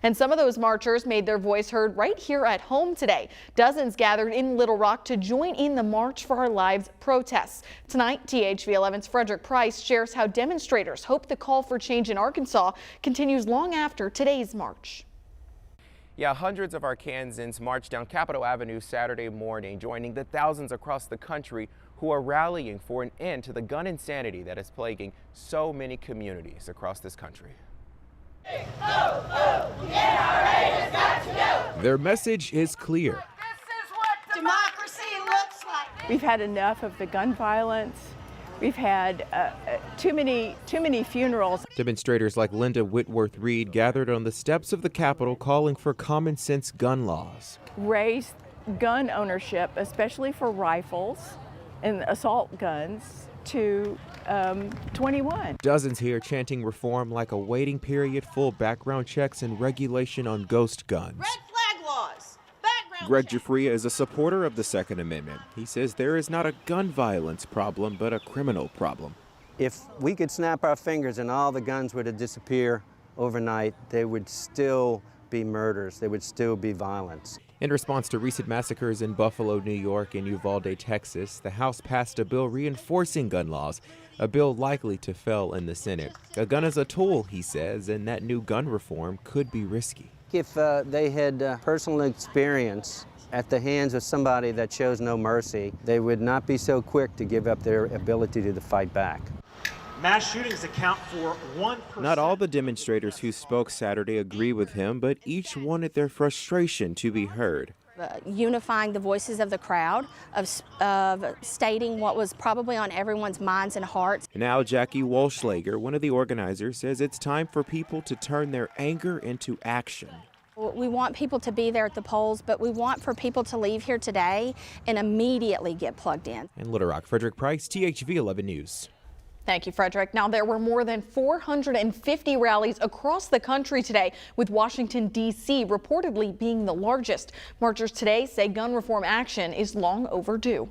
And some of those marchers made their voice heard right here at home today. Dozens gathered in Little Rock to join in the March for Our Lives protests. Tonight, THV 11's Frederick Price shares how demonstrators hope the call for change in Arkansas continues long after today's march. Yeah, hundreds of Arkansans marched down Capitol Avenue Saturday morning, joining the thousands across the country who are rallying for an end to the gun insanity that is plaguing so many communities across this country. Their message is clear. This is what democracy looks like. We've had enough of the gun violence. We've had too many funerals. Demonstrators like Linda Whitworth Reed gathered on the steps of the Capitol calling for common sense gun laws. Raise gun ownership, especially for rifles and assault guns, to 21. Dozens here chanting reform like a waiting period, full background checks, and regulation on ghost guns. Red flag laws. Greg Jafria is a supporter of the Second Amendment. He says there is not a gun violence problem, but a criminal problem. If we could snap our fingers and all the guns were to disappear overnight, there would still be murders, there would still be violence. In response to recent massacres in Buffalo, New York, and Uvalde, Texas, the House passed a bill reinforcing gun laws, a bill likely to fail in the Senate. A gun is a tool, he says, and that new gun reform could be risky. If they had personal experience at the hands of somebody that shows no mercy, they would not be so quick to give up their ability to fight back. Mass shootings account for 1%. Not all the demonstrators who spoke Saturday agree with him, but each wanted their frustration to be heard. Unifying the voices of the crowd, of stating what was probably on everyone's minds and hearts. Now Jackie Walschlager, one of the organizers, says it's time for people to turn their anger into action. We want people to be there at the polls, but we want for people to leave here today and immediately get plugged in. In Little Rock, Frederick Price, THV 11 News. Thank you, Frederick. Now, there were more than 450 rallies across the country today, with Washington, D.C. reportedly being the largest. Marchers today say gun reform action is long overdue.